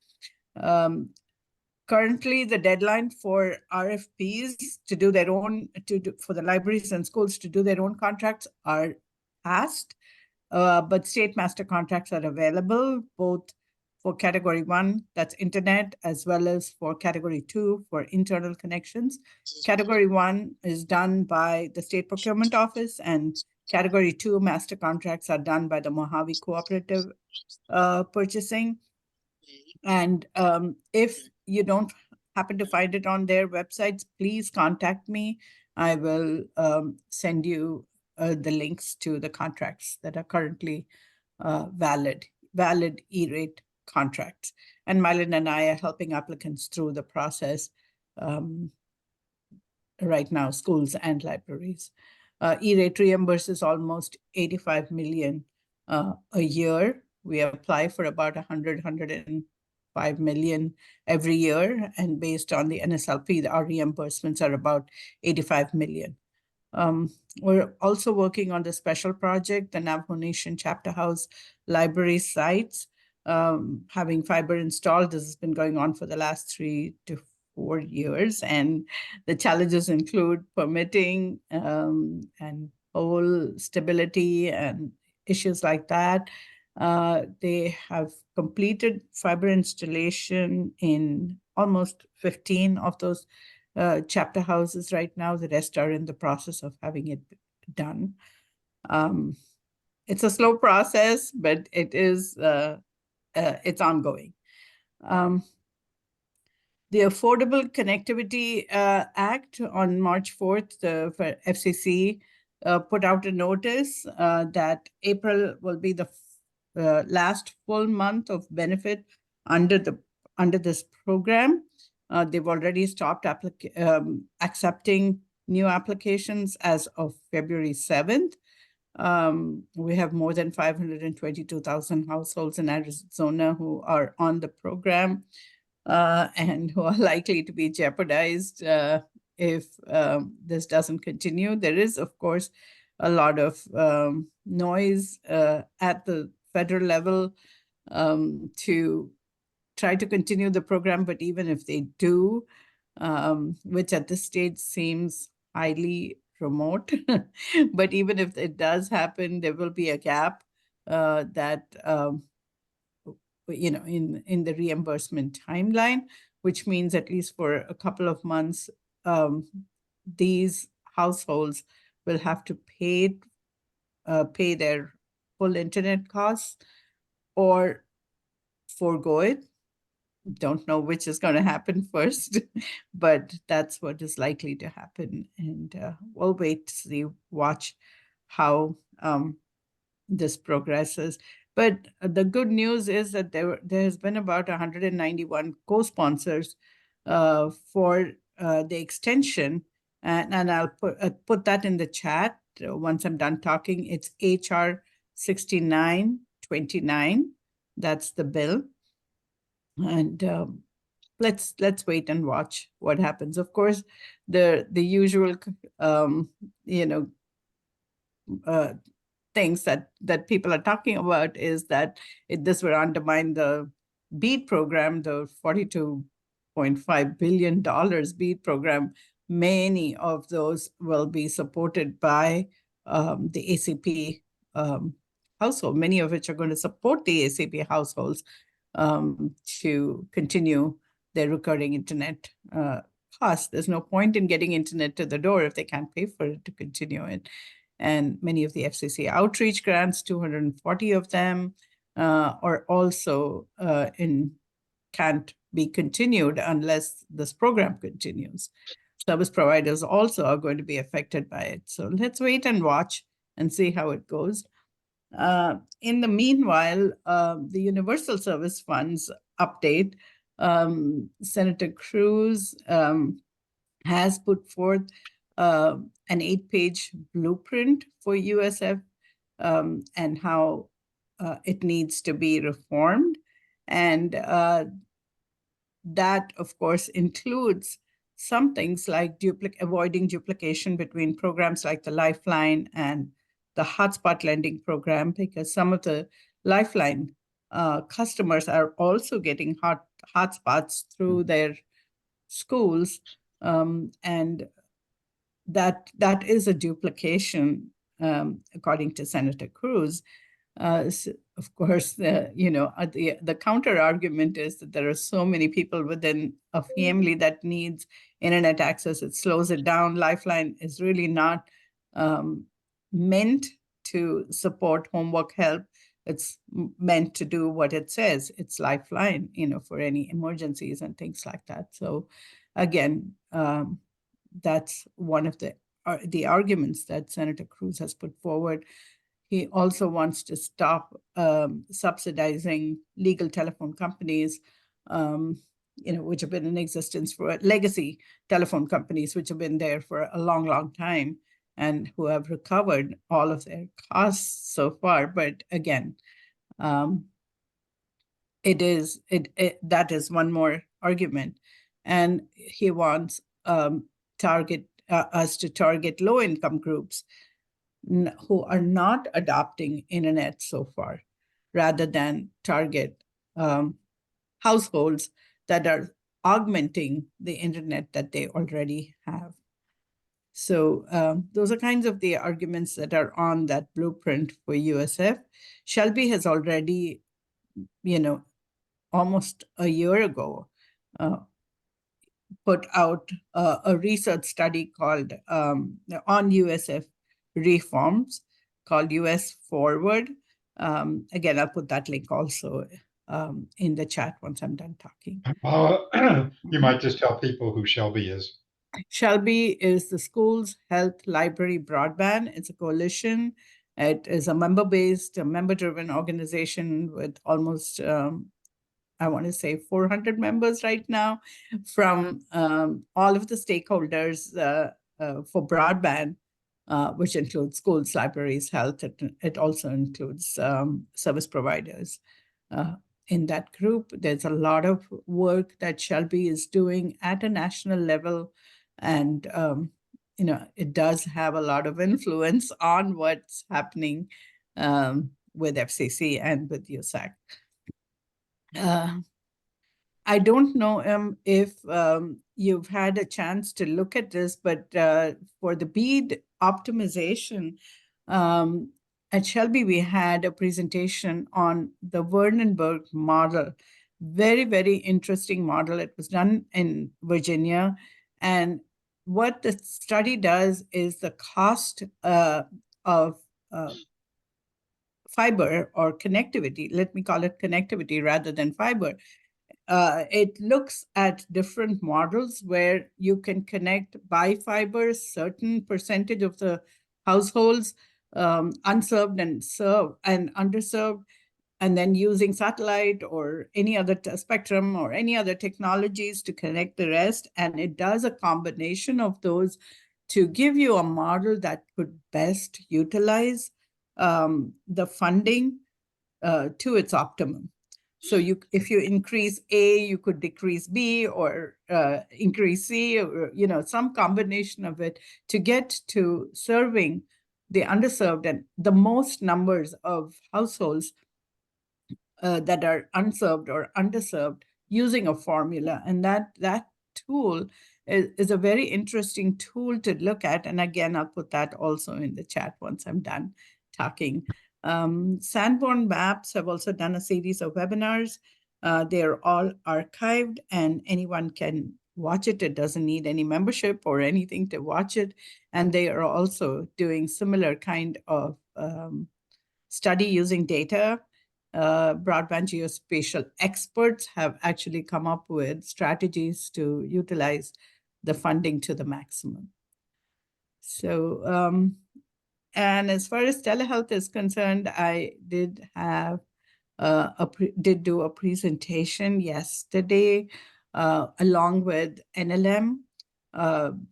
Currently, the deadline for RFPs to do their own, for the libraries and schools to do their own contracts are passed, but state master contracts are available both for category 1, that's internet, as well as for category 2 for internal connections. Category 1 is done by the state procurement office, and category 2 master contracts are done by the Mojave Cooperative Purchasing. And if you don't happen to find it on their websites, please contact me. I will send you the links to the contracts that are currently valid E-rate contracts. And Mylan and I are helping applicants through the process right now, schools and libraries. E-rate reimburses almost 85 million a year. We apply for about 105 million every year, and based on the NSLP, our reimbursements are about 85 million. We're also working on the special project, the Navajo Nation Chapter House Library sites, having fiber installed. This has been going on for the last 3 to 4 years, and the challenges include permitting and pole stability and issues like that. They have completed fiber installation in almost 15 of those chapter houses right now. The rest are in the process of having it done. It's a slow process, but it is it's ongoing. The Affordable Connectivity Act on March 4th, the FCC put out a notice that April will be the last full month of benefit under this program. They've already stopped accepting new applications as of February 7th. We have more than 522,000 households in Arizona who are on the program and who are likely to be jeopardized if this doesn't continue. There is, of course, a lot of noise at the federal level to try to continue the program, but even if they do, which at this stage seems highly remote, but even if it does happen, there will be a gap that in the reimbursement timeline, which means at least for a couple of months, these households will have to pay their full internet costs or forego it. Don't know which is going to happen first, but that's what is likely to happen. And we'll wait to see, watch how this progresses. But the good news is that there has been about 191 co-sponsors for the extension, and I'll put that in the chat once I'm done talking. It's HR 6929. That's the bill, and let's wait and watch what happens. Of course, the usual things that people are talking about is that this will undermine the BEAD program, the $42.5 billion BEAD program. Many of those will be supported by the ACP household, many of which are going to support the ACP households to continue their recurring internet costs. There's no point in getting internet to the door if they can't pay for it to continue it. And many of the FCC outreach grants, 240 of them, are also can't be continued unless this program continues. Service providers also are going to be affected by it. So let's wait and watch and see how it goes. In the meanwhile, the Universal Service Funds update, Senator Cruz has put forth an 8-page blueprint for USF and how it needs to be reformed. And that, of course, includes some things like avoiding duplication between programs like the Lifeline and the hotspot lending program, because some of the Lifeline customers are also getting hotspots through their schools, and that is a duplication, according to Senator Cruz. So of course, the counter argument is that there are so many people within a family that needs internet access. It slows it down. Lifeline is really not meant to support homework help. It's meant to do what it says. It's Lifeline, for any emergencies and things like that. So again, that's one of the arguments that Senator Cruz has put forward. He also wants to stop subsidizing legal telephone companies, which have been in existence for legacy telephone companies, which have been there for a long, long time and who have recovered all of their costs so far. But again, that is one more argument. And he wants us to target low-income groups who are not adopting internet so far, rather than target households that are augmenting the internet that they already have. So those are kinds of the arguments that are on that blueprint for USF. Shelby has already, almost a year ago, put out a research study called on USF reforms, called US Forward. Again, I'll put that link also in the chat once I'm done talking. You might just tell people who Shelby is. Shelby is the Schools Health Library Broadband. It's a coalition. It is a member-based, member-driven organization with almost, I want to say 400 members right now from all of the stakeholders for broadband, which includes schools, libraries, health. It also includes service providers. In that group, there's a lot of work that Shelby is doing at a national level. And, it does have a lot of influence on what's happening with FCC and with USAC. I don't know if you've had a chance to look at this, but for the BEAD optimization, at Shelby, we had a presentation on the Vernonburg model. Very, very interesting model. It was done in Virginia. And what the study does is the cost of fiber or connectivity, let me call it connectivity rather than fiber. It looks at different models where you can connect by fiber certain percentage of the households, unserved and served and underserved, and then using satellite or any other spectrum or any other technologies to connect the rest. And it does a combination of those to give you a model that could best utilize the funding to its optimum. So if you increase A, you could decrease B, or increase C, or some combination of it to get to serving the underserved and the most numbers of households that are unserved or underserved using a formula. And that tool is a very interesting tool to look at. And again, I'll put that also in the chat once I'm done talking. Sanborn Maps have also done a series of webinars. They're all archived and anyone can watch it. It doesn't need any membership or anything to watch it. And they are also doing similar kind of study using data. Broadband geospatial experts have actually come up with strategies to utilize the funding to the maximum. So, and as far as telehealth is concerned, I did have did do a presentation yesterday along with NLM.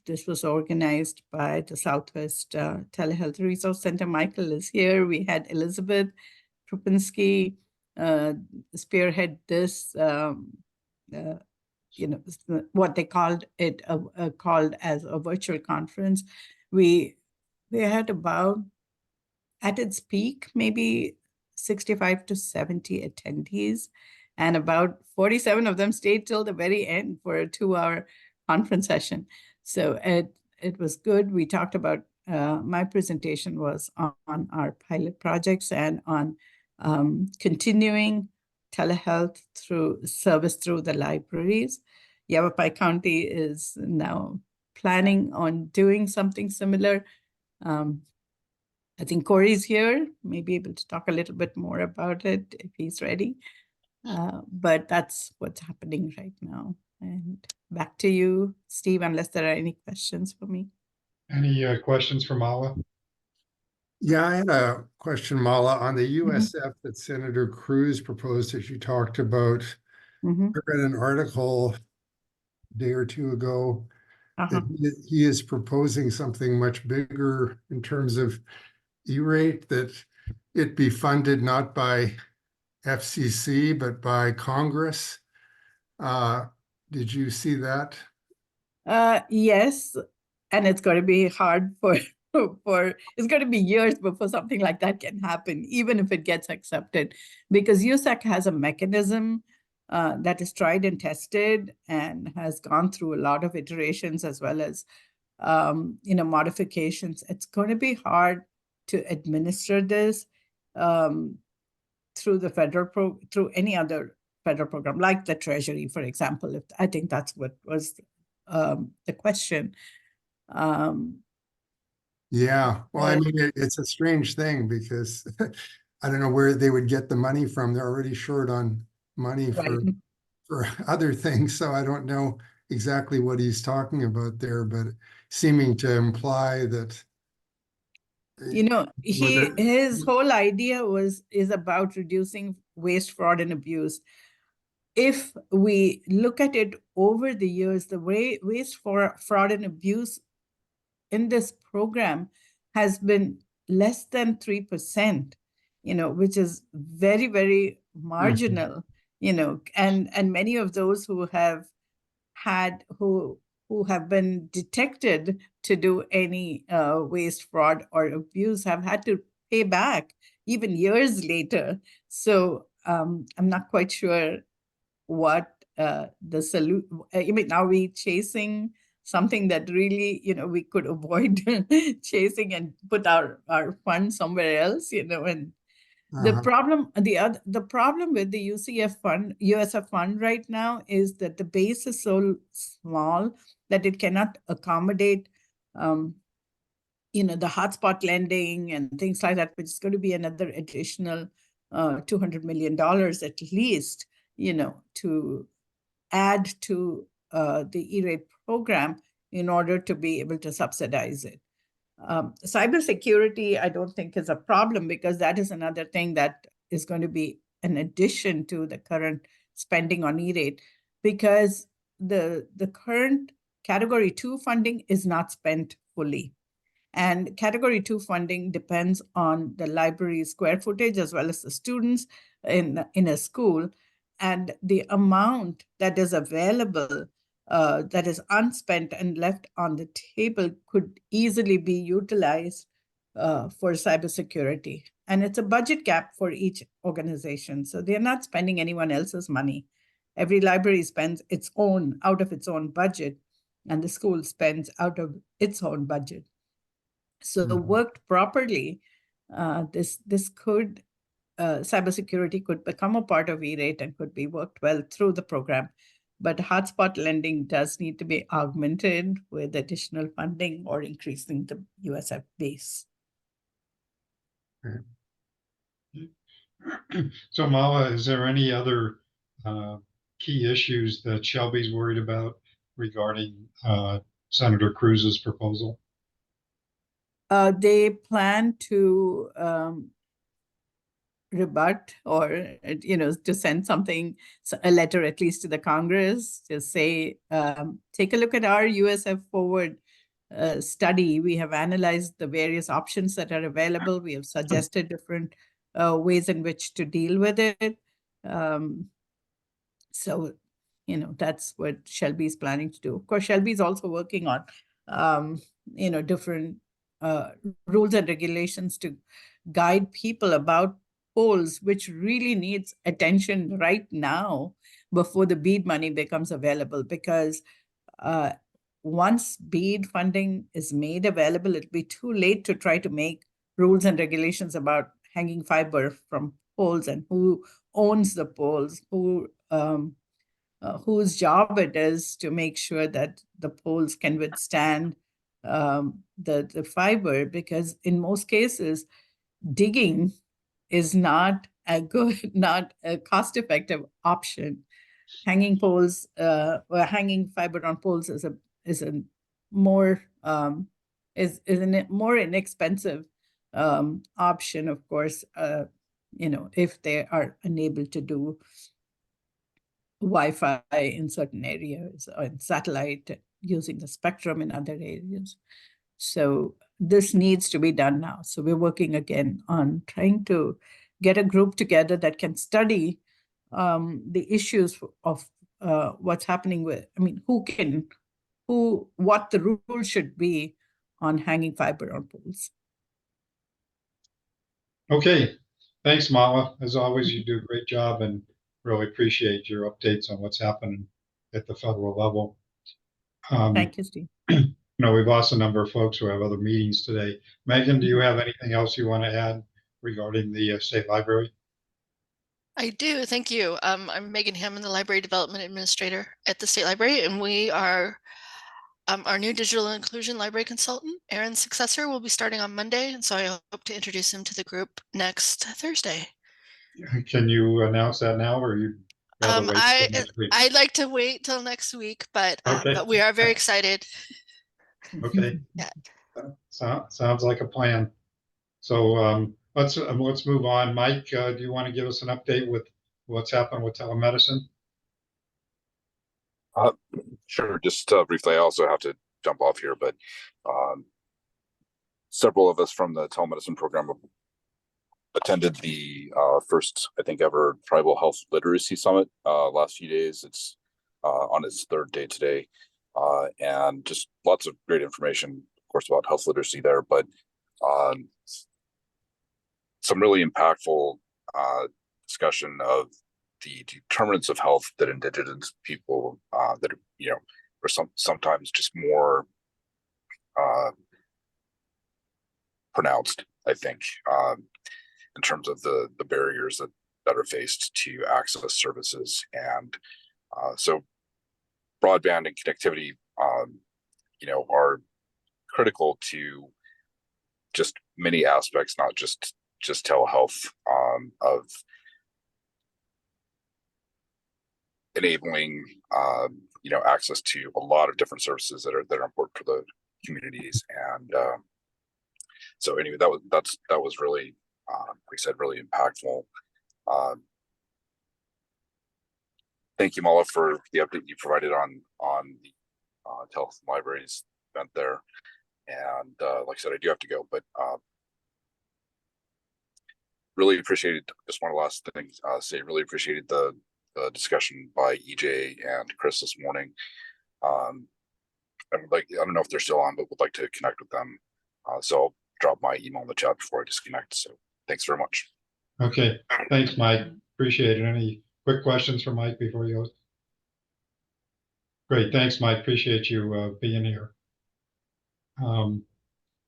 This was organized by the Southwest Telehealth Resource Center. Michael is here. We had Elizabeth Krupinski spearhead this, what they called it, called as a virtual conference. We had about, at its peak, maybe 65 to 70 attendees, and about 47 of them stayed till the very end for a 2-hour conference session. So it was good. We talked about, my presentation was on our pilot projects and on continuing telehealth through service through the libraries. Yavapai County is now planning on doing something similar. I think Corey's here, may be able to talk a little bit more about it if he's ready. But that's what's happening right now. And back to you, Steve, unless there are any questions for me. Any questions for Mala? Yeah, I had a question, Mala, on the USF that Senator Cruz proposed that you talked about. I read an article a day or two ago that he is proposing something much bigger in terms of E-rate, that it be funded not by FCC, but by Congress. Did you see that? Yes, and it's going to be hard it's going to be years before something like that can happen, even if it gets accepted, because USAC has a mechanism that is tried and tested and has gone through a lot of iterations as well as modifications. It's going to be hard to administer this through the through any other federal program, like the Treasury, for example. I think that's what was the question. Yeah, well, I mean, it's a strange thing because I don't know where they would get the money from. They're already short on money for other things, so I don't know exactly what he's talking about there, but seeming to imply that his whole idea is about reducing waste, fraud, and abuse. If we look at it over the years, the way waste, fraud, and abuse in this program has been less than 3%, which is very, very marginal, and many of those who have been detected to do any waste, fraud, or abuse have had to pay back even years later. So I'm not quite sure what the solution. I mean, are we chasing something that really, we could avoid chasing and put our funds somewhere else, and The Uh-huh. problem with the USF fund right now is that the base is so small that it cannot accommodate, the hotspot lending and things like that, which is going to be another additional $200 million at least, to add to the E-rate program in order to be able to subsidize it. Cybersecurity, I don't think is a problem because that is another thing that is going to be an addition to the current spending on E-rate, because the current Category 2 funding is not spent fully. And Category 2 funding depends on the library square footage as well as the students in a school. And the amount that is available, that is unspent and left on the table, could easily be utilized for cybersecurity. And it's a budget gap for each organization. So they're not spending anyone else's money. Every library spends out of its own budget, and the school spends out of its own budget. So worked properly, this could cybersecurity could become a part of E-rate and could be worked well through the program. But hotspot lending does need to be augmented with additional funding or increasing the USF base. So Mala, is there any other key issues that Shelby's worried about regarding Senator Cruz's proposal? They plan to rebut or, to send a letter at least to the Congress to say, take a look at our USF Forward study. We have analyzed the various options that are available. We have suggested different ways in which to deal with it. So, that's what Shelby's planning to do. Of course, Shelby's also working on, different rules and regulations to guide people about polls, which really needs attention right now before the BEAD money becomes available. Because once BEAD funding is made available, it'll be too late to try to make rules and regulations about hanging fiber from poles and who owns the poles, whose job it is to make sure that the poles can withstand the fiber, because in most cases, digging is not a cost-effective option. Hanging poles or hanging fiber on poles is a more more inexpensive option, of course. If they are unable to do Wi-Fi in certain areas or satellite using the spectrum in other areas. So this needs to be done now. So we're working again on trying to get a group together that can study the issues of what's happening with, what the rule should be on hanging fiber on poles. Okay, thanks, Mala. As always, you do a great job and really appreciate your updates on what's happening at the federal level. Thank you, Steve. We've lost a number of folks who have other meetings today. Megan, do you have anything else you want to add regarding the state library? I do, thank you. I'm Megan Hammond, the Library Development Administrator at the State Library, and we are our new digital inclusion library consultant. Aaron's successor will be starting on Monday, and so I hope to introduce him to the group next Thursday. Can you announce that now, or you'd rather wait till next week? I'd like to wait till next week, but Okay. but we are very excited. Okay. Yeah. Sounds like a plan. So let's move on. Mike, do you want to give us an update with what's happened with telemedicine? Sure. Just briefly, I also have to jump off here, but several of us from the telemedicine program attended the first, I think, ever Tribal Health Literacy Summit last few days. It's on its third day today, and just lots of great information, of course, about health literacy there, but some really impactful discussion of the determinants of health that Indigenous people that are sometimes just more pronounced, I think. in terms of the barriers that are faced to access services. And so broadband and connectivity, are critical to just many aspects, not just telehealth, of enabling access to a lot of different services that are important for the communities. And so anyway, that was really, like I said, really impactful. Thank you, Mala, for the update you provided on the telehealth libraries event there. And like I said, I do have to go, but really appreciated, just one last thing, really appreciated the discussion by EJ and Chris this morning. I don't know if they're still on, but would like to connect with them. So I'll drop my email in the chat before I disconnect. So thanks very much. Okay, thanks, Mike. Appreciate it. Any quick questions for Mike before you go? Great, thanks, Mike. Appreciate you being here.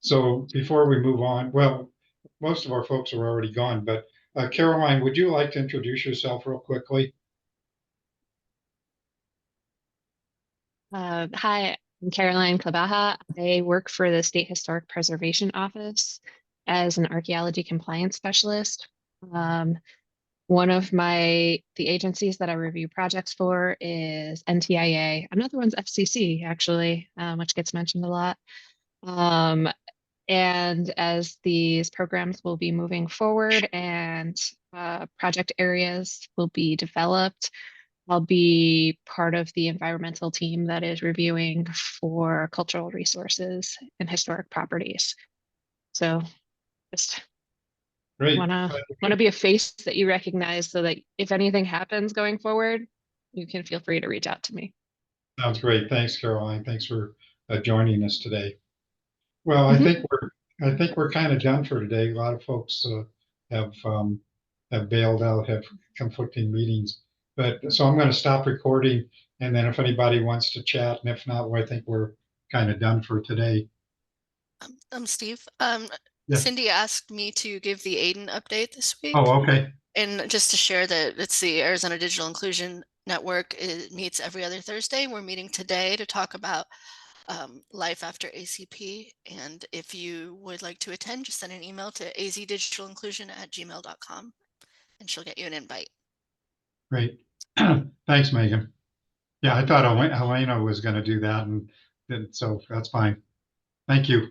So before we move on, well, most of our folks are already gone, but Caroline, would you like to introduce yourself real quickly? Hi, I'm Caroline Clabaja. I work for the State Historic Preservation Office as an archaeology compliance specialist. One of the agencies that I review projects for is NTIA. Another one's FCC, actually, which gets mentioned a lot. And as these programs will be moving forward and project areas will be developed, I'll be part of the environmental team that is reviewing for cultural resources and historic properties. So just Great. wanna be a face that you recognize so that if anything happens going forward, you can feel free to reach out to me. Sounds great. Thanks, Caroline. Thanks for joining us today. Well, I think we're kind of done for today. A lot of folks have bailed out, have conflicting meetings. But so I'm going to stop recording, and then if anybody wants to chat, and if not, well, I think we're kind of done for today. Steve, Yeah. Cindy asked me to give the Aiden update this week. Oh, okay. And just to share that it's the Arizona Digital Inclusion Network. It meets every other Thursday. We're meeting today to talk about life after ACP. And if you would like to attend, just send an email to azddigitalinclusion@gmail.com and she'll get you an invite. Great. Thanks, Megan. Yeah, I thought Elena was going to do that, and so that's fine. Thank you.